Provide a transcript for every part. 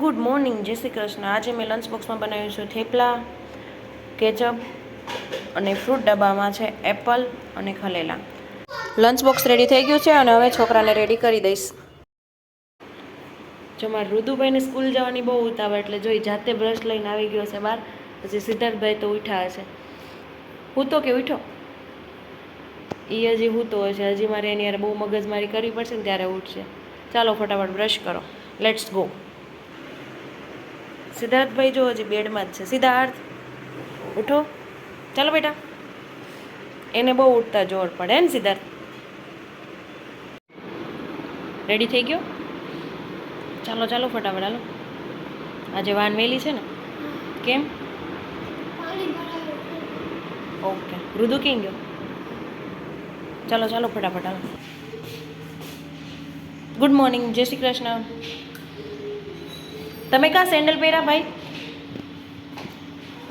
Good morning, જય શ્રી કૃષ્ણ. આજે મેં લંચ બોક્સમાં બનાવ્યું છે થેપલા, કેચઅપ અને ફ્રૂટ ડબ્બામાં છે એપલ અને ખલેલા. લંચ બોક્સ રેડી થઈ ગયું છે અને હવે છોકરાને રેડી કરી દઈશ. જો મારા રુદુભાઈને સ્કૂલ જવાની બહુ ઉતાવળ એટલે જોઈ જાતે બ્રશ લઈને આવી ગયો છે બહાર. પછી સિદ્ધાર્થભાઈ તો ઉઠ્યા હશે. હું તો કે ઉઠો એ હજી હું તો હશે, હજી મારે એની યાર બહુ મગજમારી કરવી પડશે ને ત્યારે ઉઠશે. ચાલો ફટાફટ બ્રશ કરો, લેટ્સ ગો. સિદ્ધાર્થભાઈ જો હજી બેડમાં જ છે. સિદ્ધાર્થ ઉઠો, ચાલો બેટા. એને બહુ ઉઠતા જોર પડે ને સિદ્ધાર્થ. રેડી થઈ ગયો? ચાલો ચાલો ફટાફટ હાલો. આજે વાન વહેલી છે ને? કેમ? ઓકે. રુદુ ક્યાં ગયો? ચાલો ચાલો ફટાફટ હાલો. ગુડ મોર્નિંગ, જય શ્રી કૃષ્ણ. તમે કાં સેન્ડલ પહેર્યા ભાઈ?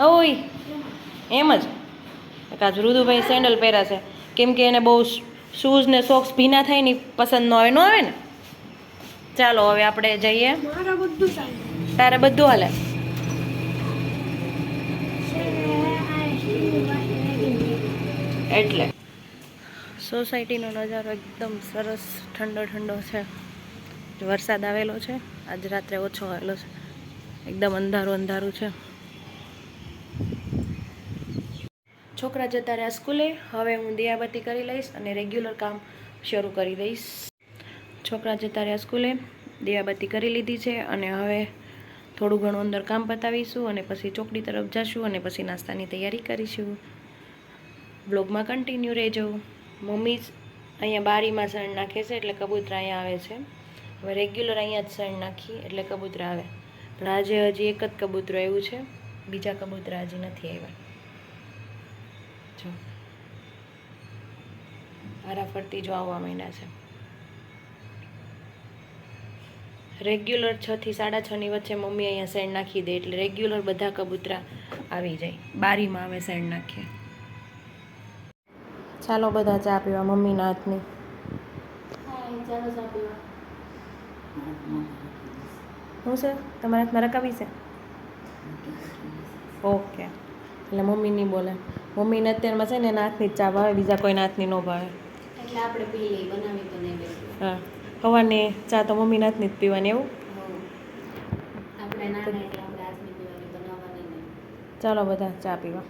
ઓય એમ જ કાજ રુદુભાઈ સેન્ડલ પહેર્યા છે કેમ કે એને બહુ શૂઝ ને સોક્સ ભીના થાય ને પસંદ ન આવે ને. ચાલો હવે આપણે જઈએ. તારે બધું હાલે? એટલે સોસાયટીનો નજારો એકદમ સરસ ઠંડો ઠંડો છે. વરસાદ આવેલો છે, આજ રાત્રે ઓછો આવેલો છે. એકદમ અંધારું અંધારું છે. છોકરા જતા રહ્યા સ્કૂલે. હવે હું દિયાબત્તી કરી લઈશ અને રેગ્યુલર કામ શરૂ કરી દઈશ. છોકરા જતા રહ્યા સ્કૂલે, દિયાબત્તી કરી લીધી છે અને હવે થોડું ઘણું અંદર કામ પતાવીશું અને પછી ચોકડી તરફ જઈશું અને પછી નાસ્તાની તૈયારી કરીશું. બ્લોગમાં કન્ટિન્યુ રહેજો. મમ્મી અહીંયા બારીમાં સણ નાખે છે એટલે કબૂતરા અહીંયા આવે છે. હવે રેગ્યુલર અહીંયા જ સણ નાખી એટલે કબૂતરા આવે. પણ આજે હજી એક જ કબૂતરો આવ્યું છે, બીજા કબૂતરા હજી નથી આવ્યા. જો આરા ફરતી જો આવવા માંડ્યા છે. રેગ્યુલર 6 થી 6:30 ની વચ્ચે મમ્મી અહીંયા સેણ નાખી દે એટલે રેગ્યુલર બધા કબૂતરા આવી જાય. બારીમાં આવે સેણ નાખીએ. ચાલો બધા ચા પીવા મમ્મીના હાથની. ચાલો ચા પીવા. શું છે તમારા હાથમાં રકાવી છે? ઓકે. એટલે મમ્મી નહીં બોલે. મમ્મીને અત્યારમાં છે ને એના હાથની જ ચા ભાવે, બીજા કોઈના હાથની ન ભાવે. એટલે આપણે પી લઈએ, બનાવી તો નહીં બેસી. હા, સવારની ચા તો મમ્મીના હાથની જ પીવાની એવું. આપણે નાના એટલે આપણે હાથની પીવાની, બનાવવાની નહીં. ચાલો બધા ચા પીવા.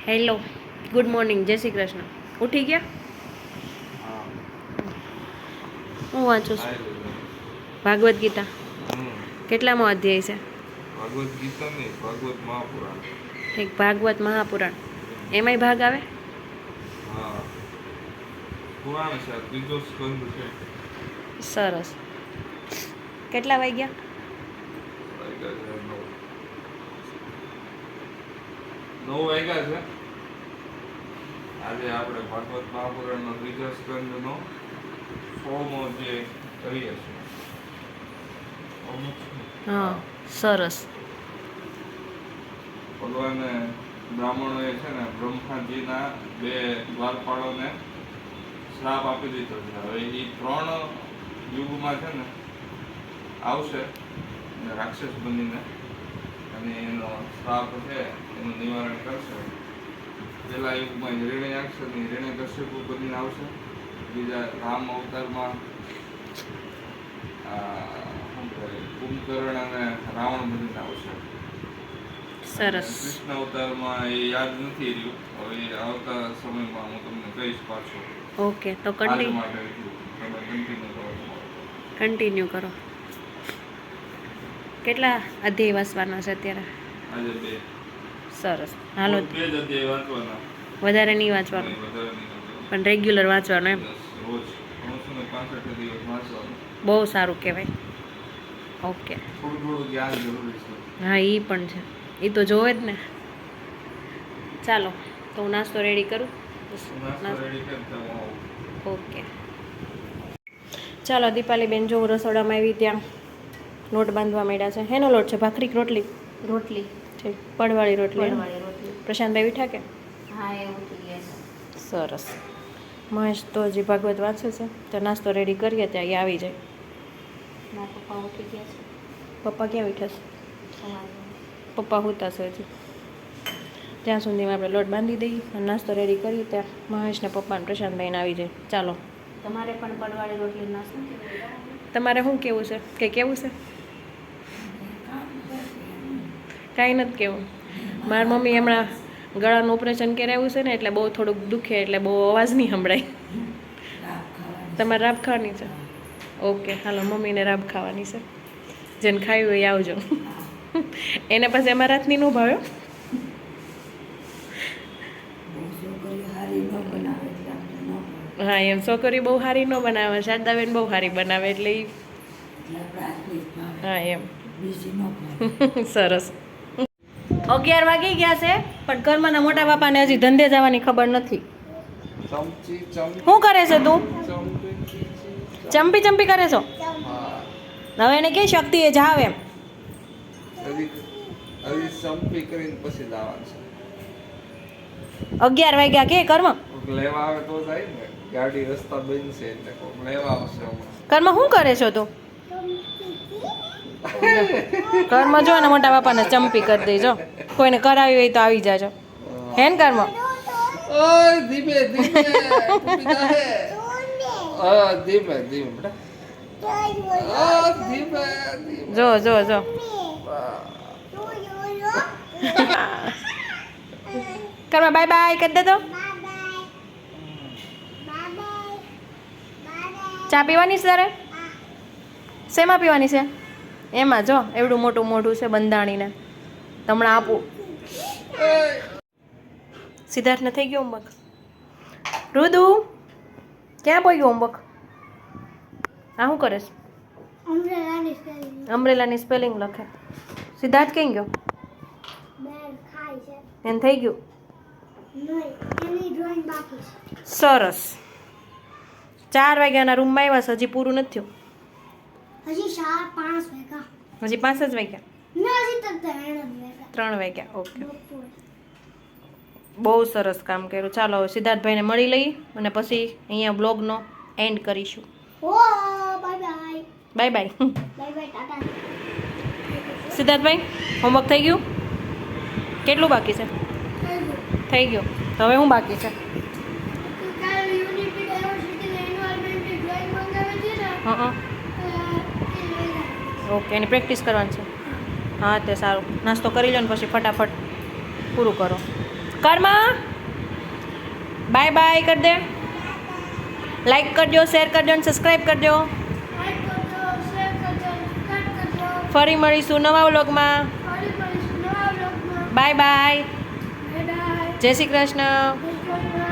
હેલો, ગુડ મોર્નિંગ, જય શ્રી કૃષ્ણ. ઉઠી ગયા? હું વાંચું છું ભાગવત ગીતા. કેટલામો અધ્યાય છે? ભાગવત ગીતા નહીં, ભાગવત મહાપુરાણ. એક ભાગવત મહાપુરાણ, એમાંય ભાગ આવે? હા, પુરાણ છે, ત્રીજો સ્કંદ છે. સરસ. કેટલા વાગ્યા? નવ વાગ્યા છે. આજે આપણે ભાગવત મહાપુરાણનો ત્રીજા સ્કંદનો 16મો જે કરીએ છીએ. હા, સરસ. ભગવાને બ્રાહ્મણોએ છે ને બ્રહ્માજીના 2 દ્વારપાળોને શ્રાપ આપી દીધો છે. હવે એ 3 યુગમાં છે ને આવશે રાક્ષસ બનીને અને એનો શ્રાપ છે એનું નિવારણ કરશે. પહેલા યુગમાં હિરણ્યાક્ષની હિરણ્યકશ્યપુ બનીને આવશે. બીજા રામ અવતારમાં કુંભકર્ણ અને રાવણ બનીને આવશે. સરસ. કૃષ્ણ અવતારમાં એ યાદ નથી રહ્યું. હવે આવતા સમયમાં હું તમને કહીશ પાછો. ઓકે, તો આજ માટે એટલું. તમે કન્ટિન્યુ કરો. કન્ટિન્યુ કરો. કેટલા અધ્યાય વાંચવાના છે અત્યારે? આજે 2. સરસ. હાલો, 2 જ અધ્યાય વાંચવાના. વધારે નહીં વાંચવાનું, વધારે નહીં વાંચવાનું. પણ રેગ્યુલર વાંચવાનું એમ. રોજ 365 દિવસ વાંચવાનું. બહુ સારું કહેવાય. ઓકે. થોડું થોડું જ્ઞાન જરૂરી છે. હા, એ પણ છે, એ તો જોવે જ ને. ચાલો તો હું નાસ્તો રેડી કરું. નાસ્તો રેડી કરતા ઓકે. ચાલો દીપાલીબેન, જો હું રસોડામાં આવી ત્યાં લોટ બાંધવા માંડ્યા છે. હેનો લોટ છે? ભાખરી કે રોટલી? રોટલી છે, પડવાળી રોટલી. પડવાળી રોટલી. પ્રશાંતભાઈ ઉઠ્યા કે? હા, એ ઉઠી ગયા છે. સરસ. મહેશ તો હજી ભાગવત વાંચે છે, તો નાસ્તો રેડી કરીએ ત્યાં એ આવી જાય. મારા પપ્પા ઉઠી ગયા છે પપ્પા ક્યાં ઉઠ્યા છે? સવારમાં. પપ્પા હોતા છે હજી. ત્યાં સુધીમાં આપણે લોટ બાંધી દઈએ અને નાસ્તો રેડી કરીએ ત્યાં મહેશને પપ્પાને પ્રશાંતભાઈને આવી જાય. ચાલો તમારે પણ પડવાળી રોટલી નાસ્તો તમારે શું કેવું છે? કે કેવું છે? કાંઈ નથી કેવું. મારી મમ્મી હમણાં ગળાનું ઓપરેશન કરાવ્યું છે ને એટલે બહુ થોડુંક દુખે એટલે બહુ અવાજ નહીં સંભળાય. તમારે રાબ ખાવાની છે? ઓકે હાલો મમ્મીને રાબ ખાવાની છે. જેને ખાવી હોય એ આવજો. એને પછી અમારા હાથની ન ભાવ્યો. હા એમ છોકરી બહુ સારી ન બનાવે, શારદાબેન બહુ સારી બનાવે એટલે ઈ હા એમ સરસ. 11 વાગી ગયા છે પણ ઘરમાં મોટા બાપાને હજી ધંધે જવાની ખબર નથી. ચમચી શું કરે છે તું? ચમચી ચંપી ચંપી કરે છો? હા હવે એને કઈ શક્તિ એ જાવ એમ. હજી ચમચી કરીને પછી લાવવાનું છે. 11 વાગ્યા કે કર્મ કોઈક લેવા આવે તો જાય ને, ગાડી રસ્તા બંધ છે એટલે કોઈક લેવા આવશે હમણાં. કર્મ શું કરે છો તું? કર્મ જો ને મોટા બાપાને ચંપી કરી દેજો. કોઈને કરાવી હોય તો આવી જાજો. હે ને કર્મ? ઓય ધીમે ધીમે તૂટી જાહે. ધીમે ધીમે બેટા. ધીમે ધીમે. જો જો જો કર્મ બાય બાય કરી દે તો. ચા પીવાની છે તારે? શેમાં પીવાની છે? એમાં જો એવડું મોટું મોઢું છે બંધાણીને. તમને આપું. સિદ્ધાર્થને થઈ ગયો હોમવર્ક? રુદુ ક્યાં પોઈ ગયો હોમવર્ક? આ શું કરે છે? અમ્બ્રેલાની સ્પેલિંગ લખે. સિદ્ધાર્થ ક્યાં ગયો? એને થઈ ગયું? સરસ. 4 વાગ્યાના રૂમમાં આવ્યા છે, હજી પૂરું નથી થયું. હજી 5 વાગ્યા. હજી 5 જ વાગ્યા? ના હજી તો 3 વાગ્યા. 3 વાગ્યા ઓકે. બપોર. બહુ સરસ કામ કર્યું. ચાલો હવે સિદ્ધાર્થભાઈને મળી લઈએ અને પછી અહીંયા બ્લોગનો એન્ડ કરીશું. Oh bye bye. Bye bye. Bye bye tata. સિદ્ધાર્થભાઈ હોમવર્ક થઈ ગયું? કેટલું બાકી છે? થઈ ગયું. તો હવે શું બાકી છે? કાલ યુનિટી ડાયવર્સિટી એન્યુઅલ ડ્રોઈંગ મંગાવે છે ને હા ઓકે એની પ્રેક્ટિસ કરવાની છે. હા તે સારું. નાસ્તો કરી લો ને પછી ફટાફટ પૂરું કરો. કર્મા બાય બાય કરી દે. લાઈક કરજો, શેર કરજો અને સબસ્ક્રાઈબ કરજો. લાઈક કરજો, શેર કરજો, સબસ્ક્રાઇબ કરજો. ફરી મળીશું નવા વ્લોગમાં. ફરી મળીશું નવા બ્લોગમાં. By bye. Bye by. જય શ્રી કૃષ્ણ. જય શ્રી કૃષ્ણ.